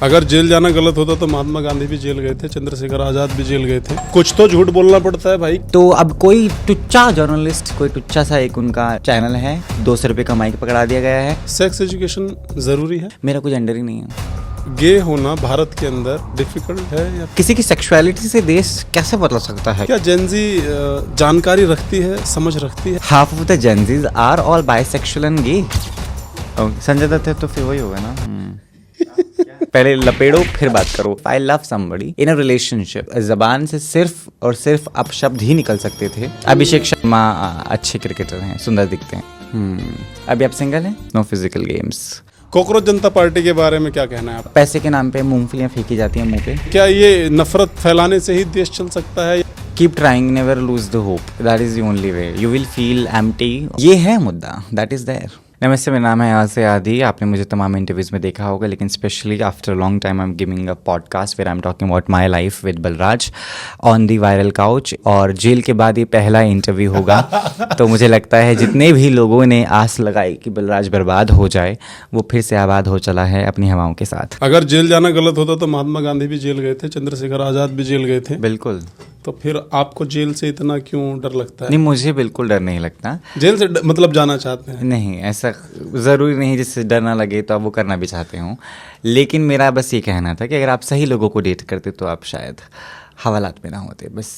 अगर जेल जाना गलत होता तो महात्मा गांधी भी जेल गए थे, चंद्रशेखर आजाद भी जेल गए थे। कुछ तो झूठ बोलना पड़ता है भाई। तो अब कोई टुच्चा जर्नलिस्ट, कोई टुच्चा सा एक उनका चैनल है, 200 रुपये का माइक पकड़ा दिया गया है। सेक्स एजुकेशन जरूरी है? मेरा कोई जेंडर ही नहीं है। गे होना भारत के अंदर डिफिकल्ट है या किसी की सेक्सुअलिटी से देश कैसे बदल सकता है? क्या जेनजी जानकारी रखती है, समझ रखती है? Half of the Gen Zs are all bisexual and gay. Sanjay Dutt है तो फिर वही होगा ना। पहले लपेड़ो फिर बात करो। आई love somebody in a relationship. जबान से सिर्फ और सिर्फ अपशब्द ही निकल सकते थे। अभिषेक शर्मा अच्छे क्रिकेटर हैं, सुंदर दिखते हैं। अभी आप सिंगल हैं? No physical games. Cockroach Janata party के बारे में क्या कहना है आप? पैसे के नाम पे मूंगफलियां फेंकी जाती हैं मुंह पे। क्या ये नफरत फैलाने से ही देश चल सकता है? Keep trying, never lose the hope, that is the only way. You will feel empty. ये है मुद्दा, दैट इज देयर। नमस्ते, मेरा नाम है आसे आदि। आपने मुझे तमाम इंटरव्यूज़ में देखा होगा, लेकिन specially after long time I am giving a podcast where I am talking about my life with Balraj on the viral couch. और जेल के बाद ये पहला इंटरव्यू होगा। तो मुझे लगता है जितने भी लोगों ने आस लगाई कि बलराज बर्बाद हो जाए, वो फिर से आबाद हो चला है अपनी हवाओं के साथ। अगर जेल जाना गलत होता तो महात्मा गांधी भी जेल गए थे, चंद्रशेखर आजाद भी जेल गए थे। बिल्कुल। तो फिर आपको जेल से इतना क्यों डर लगता है? नहीं, मुझे बिल्कुल डर नहीं लगता। जेल से मतलब जाना चाहते हैं? नहीं, ऐसा ज़रूरी नहीं जिससे डर ना लगे तो आप वो करना भी चाहते हो। लेकिन मेरा बस ये कहना था कि अगर आप सही लोगों को डेट करते तो आप शायद हवालात में ना होते। बस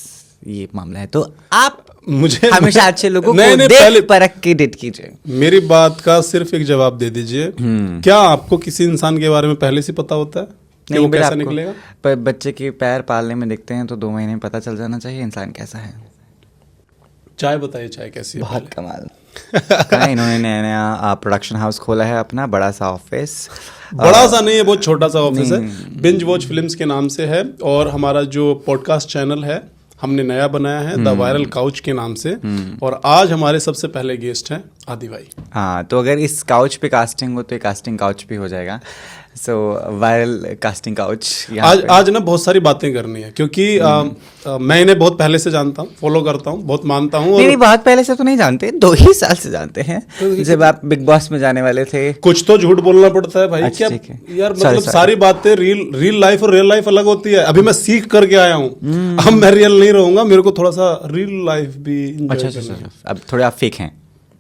ये मामला है। तो आप मुझे हमेशा अच्छे लोगों को पहले देख परख के डेट कीजिए। मेरी बात का सिर्फ एक जवाब दे दीजिए। क्या आपको किसी इंसान के बारे में पहले से पता होता है कि वो कैसा निकलेगा? पर बच्चे के पैर पालने में देखते हैं तो 2 महीने में पता चल जाना चाहिए इंसान कैसा है। चाय बताइए, चाय कैसी है? बहुत कमाल। कहा इन्होंने नया प्रोडक्शन हाउस खोला है अपना, बड़ा सा ऑफिस। बड़ा सा नहीं है, बहुत छोटा सा ऑफिस है। बिंज वॉच फिल्म्स के नाम से है। और हमारा जो पॉडकास्ट चैनल है हमने नया बनाया है, द वायरल काउच के नाम से। और आज हमारे सबसे पहले गेस्ट हैं आदि भाई। हाँ, तो अगर इस काउच पे कास्टिंग हो तो ये कास्टिंग काउच भी हो जाएगा। So viral casting couch. आज ना बहुत सारी बातें करनी है, क्योंकि मैं इन्हें बहुत पहले से जानता हूँ, फॉलो करता हूँ, बहुत मानता हूँ। नहीं, बहुत पहले से तो नहीं जानते, 2 ही साल से जानते हैं, जब आप बिग बॉस में जाने वाले थे। कुछ तो झूठ बोलना पड़ता है भाई। अच्छा, क्या यार, मतलब सारी बातें रियल लाइफ और रियल लाइफ अलग होती है। अभी मैं सीख करके आया हूँ। अब मैं रियल नहीं रहूंगा, मेरे को थोड़ा सा रियल लाइफ भी एंजॉय करना है। अब थोड़े आप फेक हैं।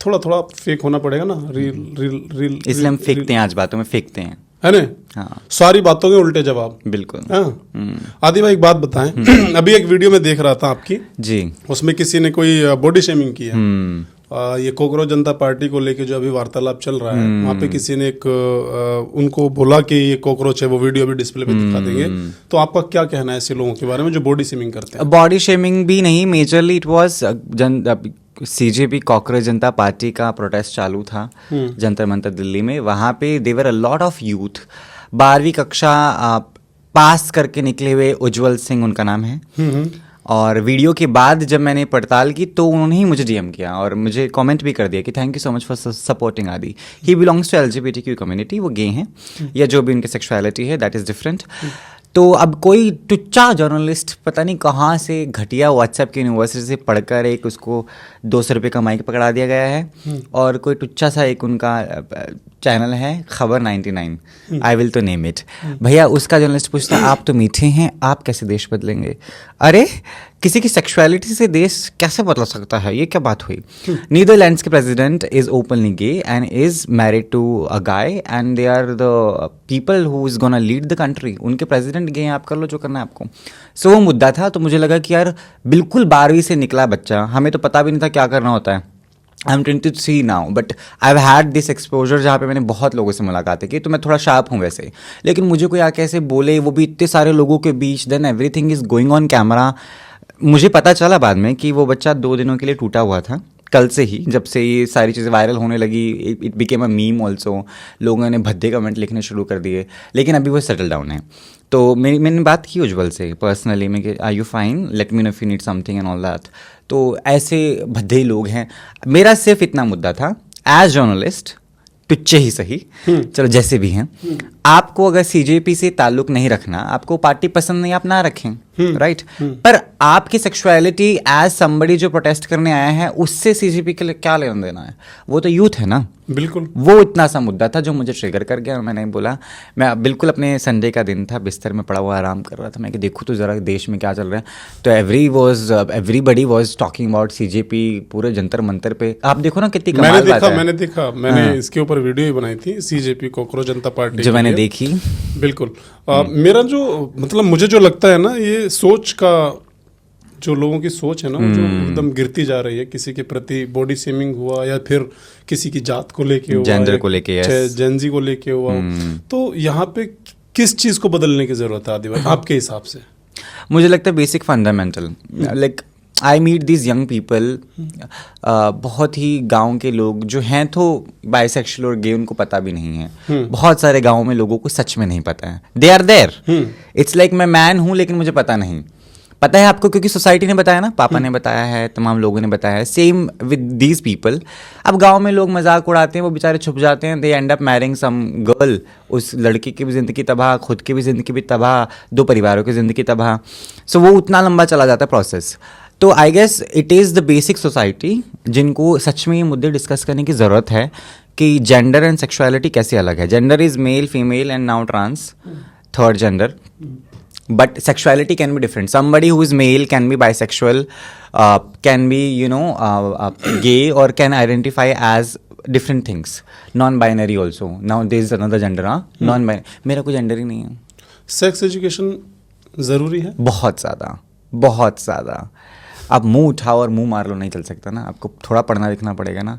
थोड़ा फेक होना पड़ेगा ना। रियल इसलिए हम फेंकते हैं, आज बातों में फेंकते हैं, है ना? हाँ, सारी बातों के उल्टे जवाब। बिल्कुल। हाँ। आदि भाई एक बात बताएं। अभी एक वीडियो में देख रहा था आपकी जी, उसमें किसी ने कोई बॉडी शेमिंग की है। ये कॉकरोच जनता पार्टी को लेके जो अभी वार्तालाप चल रहा है, वहाँ पे किसी ने एक उनको बोला कि ये कॉकरोच है। वो वीडियो भी डिस्प्ले पे दिखा देंगे। तो आपका क्या कहना है ऐसे लोगों के बारे में जो बॉडी शेमिंग करते हैं? बॉडी शेमिंग भी नहीं, majorly it was CJP cockroach Janata party का प्रोटेस्ट चालू था जंतर मंतर दिल्ली में। वहाँ पे देवर अ लॉट ऑफ यूथ, 12वीं कक्षा पास करके निकले हुए उज्जवल सिंह उनका नाम है। और वीडियो के बाद जब मैंने पड़ताल की तो उन्होंने ही मुझे डीएम किया और मुझे कमेंट भी कर दिया कि thank you so much for supporting आदि। He belongs to LGBTQ community. वो गे हैं या जो भी उनकी सेक्सुअलिटी है, दैट इज़ डिफरेंट। तो अब कोई टुच्चा जर्नलिस्ट पता नहीं कहाँ से घटिया व्हाट्सएप की यूनिवर्सिटी से पढ़कर एक उसको 200 रुपये का माइक पकड़ा दिया गया है। और कोई टुच्चा सा एक उनका चैनल है, खबर 99, आई विल तो नेम इट। भैया उसका जर्नलिस्ट पूछता है आप तो मीठे हैं, आप कैसे देश बदलेंगे? अरे किसी की सेक्सुअलिटी से देश कैसे बदल सकता है? ये क्या बात हुई? नीदरलैंड्स के president is openly gay and is married to a guy and they are the people who is gonna lead the country. उनके प्रेसिडेंट गे हैं, आप कर लो जो करना है आपको। सो वो मुद्दा था। तो मुझे लगा कि यार बिल्कुल 12वीं से निकला बच्चा, हमें तो पता भी नहीं था क्या करना होता है। I am 23 now but I have had this exposure जहाँ पे मैंने बहुत लोगों से मुलाकातें की। तो मैं थोड़ा शार्प हूँ वैसे, लेकिन मुझे कोई आके ऐसे बोले, वो भी इतने सारे लोगों के बीच, then everything is going on camera. मुझे पता चला बाद में कि वो बच्चा 2 दिनों के लिए टूटा हुआ था, कल से ही, जब से ये सारी चीज़ें वायरल होने लगी। It became a meme also. लोगों ने भद्दे कमेंट लिखने शुरू कर दिए, लेकिन अभी वो सेटल डाउन है। तो मैंने बात की उज्जवल से पर्सनली में कि are you fine, let me know if you need something and all that. तो ऐसे भद्दे लोग हैं। मेरा सिर्फ इतना मुद्दा था, एज जर्नलिस्ट टुच्चे ही सही, चलो जैसे भी हैं, आपको अगर सीजेपी से ताल्लुक नहीं रखना, आपको पार्टी पसंद नहीं, आप ना रखें, राइट। पर आपकी सेक्सुअलिटी एज समबडी जो प्रोटेस्ट करने आया है, उससे सीजेपी के लिए क्या लेना देना है? वो तो यूथ है ना। बिल्कुल, वो इतना सा मुद्दा था जो मुझे ट्रिगर कर गया और मैंने बोला, मैं बिल्कुल अपने संडे का दिन था, बिस्तर में पड़ा हुआ आराम कर रहा था, मैं कि देखूँ तो ज़रा देश में क्या चल रहा है। तो everybody was talking about CJP पूरे जंतर मंतर पे। आप देखो ना कितनी कमाल बात है। मैंने इसके ऊपर वीडियो ही बनाई थी, सीजेपी कॉकरोच जनता पार्टी, जो मैंने देखी। बिल्कुल। मेरा जो मतलब मुझे जो लगता है ना, ये सोच का, जो लोगों की सोच है ना, वो जो एकदम गिरती जा रही है किसी के प्रति, बॉडी शेमिंग हुआ या फिर किसी की जात को लेके हुआ, जेंडर को लेके, जेंजी को लेके हुआ, तो यहाँ पे किस चीज को बदलने की जरूरत है आदि भाई आपके हिसाब से? मुझे लगता है basic fundamental, like I meet this young people, बहुत ही गांव के लोग जो हैं तो बाइसेक्सुअल और गे उनको पता भी नहीं है। बहुत सारे गांवों में लोगों को सच में नहीं पता है, they are there. It's like मैं मैन हूं लेकिन मुझे पता नहीं। पता है आपको क्योंकि सोसाइटी ने बताया ना, पापा ने बताया है, तमाम लोगों ने बताया है। Same with these people. अब गांव में लोग मजाक उड़ाते हैं, वो बेचारे छुप जाते हैं, they end up marrying some girl, उस लड़की की भी ज़िंदगी तबाह, खुद की भी ज़िंदगी भी तबाह, दो परिवारों की ज़िंदगी तबाह। सो वो उतना लंबा चला जाता है प्रोसेस। तो I guess it is the basic society जिनको सच में ये मुद्दे डिस्कस करने की ज़रूरत है कि जेंडर एंड सेक्सुअलिटी कैसे अलग है। Gender is male, female and now trans, third gender. But sexuality can be different. Somebody who is male can be bisexual, can be, gay, or can identify as different things. Non-binary also. Now there is another gender, non-binary. मेरा कोई gender ही नहीं है. Sex education ज़रूरी है? बहुत ज़्यादा, बहुत ज़्यादा. आप मुंह उठाओ और मुंह मार लो, नहीं चल सकता ना. आपको थोड़ा पढ़ना लिखना पड़ेगा ना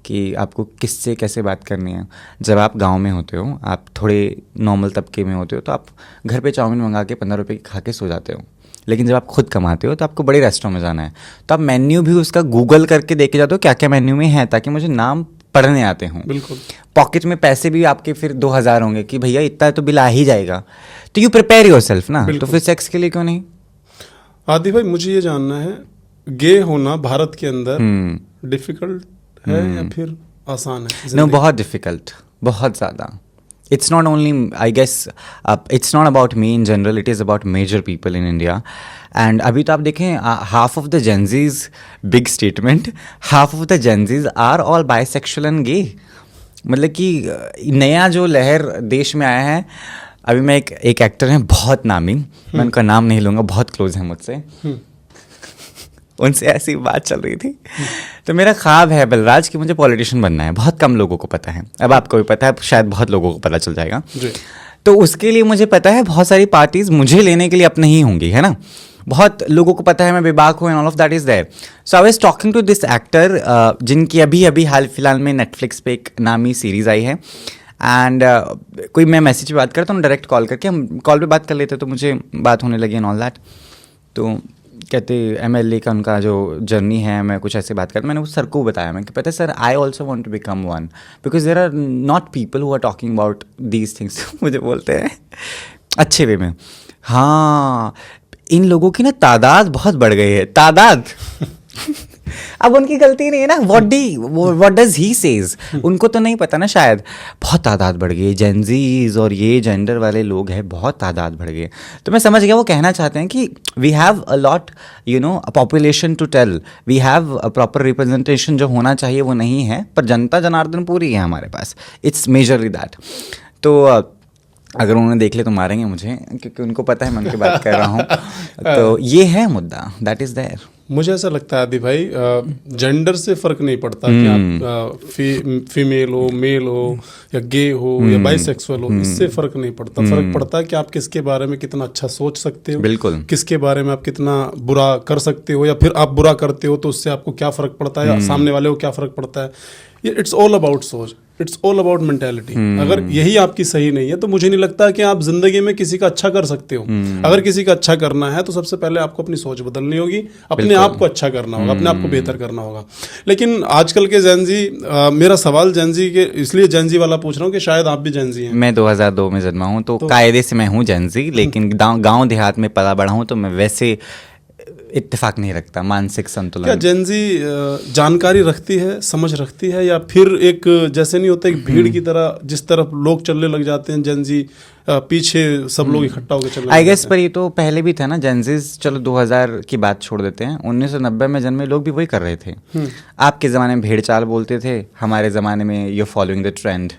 कि आपको किससे कैसे बात करनी है. जब आप गांव में होते हो, आप थोड़े नॉर्मल तबके में होते हो, तो आप घर पे चाउमीन मंगा के 15 रुपये की खा के सो जाते हो. लेकिन जब आप खुद कमाते हो तो आपको बड़े रेस्टोरेंट में जाना है, तो आप मेन्यू भी उसका गूगल करके देखे जाते हो क्या क्या मेन्यू में है, ताकि मुझे नाम पढ़ने आते हों. बिल्कुल. पॉकेट में पैसे भी आपके फिर 2000 होंगे कि भैया इतना तो बिल आ ही जाएगा. तो यू प्रिपेयर योरसेल्फ ना. तो फिर सेक्स के लिए क्यों नहीं? आदि भाई, मुझे ये जानना है, गे होना भारत के अंदर डिफिकल्ट है या फिर आसान है? नो, बहुत डिफिकल्ट, बहुत ज़्यादा. It's not only, I guess, it's not about me in general, it is about major people in India. And अभी तो आप देखें, half of the Gen Z's, big statement, half of the Gen Z's are all bisexual and gay. मतलब कि नया जो लहर देश में आया है. अभी मैं एक एक्टर हैं बहुत नामी, मैं उनका नाम नहीं लूँगा, बहुत क्लोज है मुझसे. उनसे ऐसी बात चल रही थी. तो मेरा ख्वाब है बलराज कि मुझे पॉलिटिशियन बनना है. बहुत कम लोगों को पता है, अब आपको भी पता है, शायद बहुत लोगों को पता चल जाएगा. तो उसके लिए मुझे पता है बहुत सारी पार्टीज मुझे लेने के लिए अपने ही होंगी, है ना. बहुत लोगों को पता है मैं बेबाक हूँ and all of that is there. So I was talking to this actor जिनकी अभी अभी हाल फिलहाल में नेटफ्लिक्स पे एक नामी सीरीज आई है. एंड कोई मैं मैसेज पे बात करता हूँ, डायरेक्ट कॉल करके हम कॉल पे बात कर लेते, तो मुझे बात होने लगी एंड ऑल दैट. तो कहते MLA का उनका जो जर्नी है, मैं कुछ ऐसे बात करता. मैंने उस सर को बताया, मैं कि पता है sir, I also want to become one, because there are not people who are talking about these things. मुझे बोलते हैं अच्छे वे में, हाँ इन लोगों की ना तादाद बहुत बढ़ गई है. तादाद अब उनकी गलती नहीं है ना. व्हाट डज ही सेज, उनको तो नहीं पता ना शायद. बहुत तादाद बढ़ गई, जेंजीज और ये जेंडर वाले लोग हैं, बहुत तादाद बढ़ गई. तो मैं समझ गया वो कहना चाहते हैं कि we have a lot, population to tell, we have a proper representation जो होना चाहिए वो नहीं है, पर जनता जनार्दन पूरी है हमारे पास. It's majorly that. तो अगर उन्होंने देख ले तो मारेंगे मुझे, क्योंकि उनको पता है मैं उनकी बात कर रहा हूँ. तो ये है मुद्दा, दैट इज देयर. मुझे ऐसा लगता है आदि भाई, जेंडर से फर्क नहीं पड़ता कि आप फीमेल हो, मेल हो, या गे हो, या बाइसेक्सुअल हो. इससे फर्क नहीं पड़ता. फर्क पड़ता है कि आप किसके बारे में कितना अच्छा सोच सकते हो. बिल्कुल. किसके बारे में आप कितना बुरा कर सकते हो, या फिर आप बुरा करते हो तो उससे आपको क्या फर्क पड़ता है, या सामने वाले को क्या फर्क पड़ता है. इट्स ऑल अबाउट सोच, इट्स ऑल अबाउट मेंटेलिटी. अगर यही आपकी सही नहीं है तो मुझे नहीं लगता कि आप जिंदगी में किसी का अच्छा कर सकते हो. अगर किसी का अच्छा करना है तो सबसे पहले आपको अपनी सोच बदलनी होगी, अपने आप को अच्छा करना होगा, अपने आप को बेहतर करना होगा. लेकिन आजकल के जेंजी, मेरा सवाल जेंजी के इसलिए जेंजी वाला पूछ रहा हूँ कि शायद आप भी जेंजी हैं. मैं 2002 में जन्मा हूँ, तो कायदे से मैं हूँ जेंजी, लेकिन गाँव देहात में पला बड़ा हूँ, तो मैं वैसे इत्तेफाक नहीं रखता, मानसिक क्या संतुलन। जेंजी जानकारी रखती है, समझ रखती है, या फिर एक जैसे नहीं होता एक भीड़ की तरह जिस तरफ लोग चलने लग जाते हैं जेंजी पीछे सब लोग इकट्ठा होकर चलने आई लग गेस जाते पर ये तो पहले भी था ना, जेंजीज। चलो 2000 की बात छोड़ देते हैं, 1990 में जन्मे लोग भी वही कर रहे थे। आपके ज़माने में भेड़ चाल बोलते थे, हमारे ज़माने में you following the trend.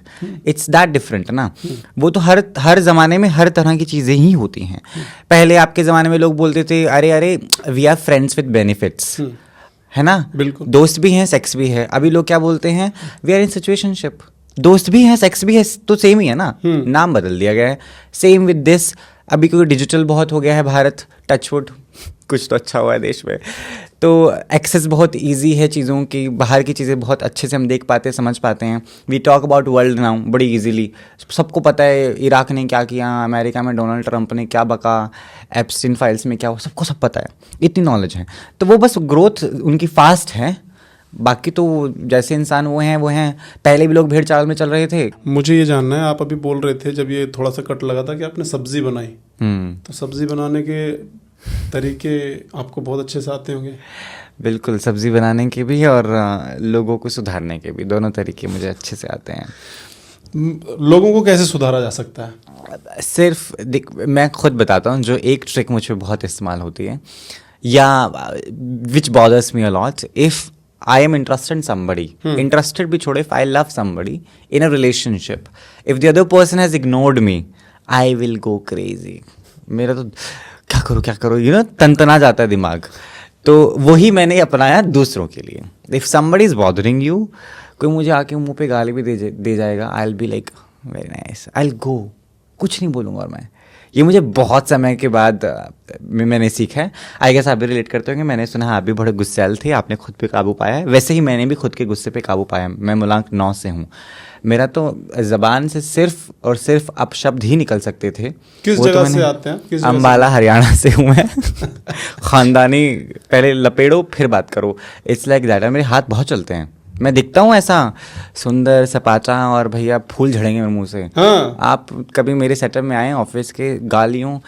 It's that different ना। वो तो हर ज़माने में हर तरह की चीज़ें ही होती हैं। पहले आपके ज़माने में लोग बोलते थे अरे अरे we are friends with benefits, है ना, बिल्कुल। दोस्त भी हैं, सेक्स भी है। अभी लोग क्या बोलते हैं, वी आर इन सिचुएशनशिप, दोस्त भी हैं, सेक्स भी है, तो सेम ही है ना, नाम बदल दिया गया है। सेम विद दिस, अभी क्योंकि डिजिटल बहुत हो गया है भारत, टचवुड कुछ तो अच्छा हुआ है देश में, तो एक्सेस बहुत इजी है चीज़ों की, बाहर की चीज़ें बहुत अच्छे से हम देख पाते हैं, समझ पाते हैं। We talk about world now बड़ी इजीली, सबको पता है इराक ने क्या किया, अमेरिका में डोनाल्ड ट्रंप ने क्या बका, एप्स्टीन फाइल्स में क्या हुआ, सबको सब पता है, इतनी नॉलेज है। तो वो बस ग्रोथ उनकी फास्ट है, बाकी तो जैसे इंसान वो हैं। पहले भी लोग भेड़ चाल में चल रहे थे। मुझे ये जानना है, आप अभी बोल रहे थे जब ये थोड़ा सा कट लगा था कि आपने सब्जी बनाई, तो सब्जी बनाने के तरीके आपको बहुत अच्छे से आते होंगे। बिल्कुल, सब्जी बनाने के भी और लोगों को सुधारने के भी, दोनों तरीके मुझे अच्छे से आते हैं। लोगों को कैसे सुधारा जा सकता है? सिर्फ मैं खुद बताता हूँ, जो एक ट्रिक मुझ पे बहुत इस्तेमाल होती है, या which bothers me a lot, if I am interested in somebody, interested भी छोड़े, if I love somebody in a relationship, if the other person has ignored me, I will go crazy. मेरा तो क्या करो यू नो, तनतना जाता है दिमाग। तो वही मैंने अपनाया दूसरों के लिए। If somebody is bothering you, कोई मुझे आके मुंह पे गाली भी दे जाएगा, I will be like very nice, I will गो, कुछ नहीं बोलूँगा। और मैं, ये मुझे बहुत समय के बाद मैंने सीखा है। आई गेस आप भी रिलेट करते होंगे। मैंने सुना आप भी बड़े गुस्सैल थे, आपने खुद पे काबू पाया है। वैसे ही मैंने भी खुद के गुस्से पे काबू पाया। मैं मूलांक 9 से हूँ। मेरा तो ज़बान से सिर्फ और सिर्फ अपशब्द ही निकल सकते थे। किस जगह से आते हैं? किस जगह अम्बाला हरियाणा से हूँ मैं। ख़ानदानी, पहले लपेड़ो फिर बात करो, इट्स लाइक दैट। मेरे हाथ बहुत चलते हैं, मैं दिखता हूँ ऐसा सुंदर सपाचा, और भैया फूल झड़ेंगे मेरे मुंह से। हाँ। आप कभी मेरे सेटअप में आए ऑफिस के, गालियों,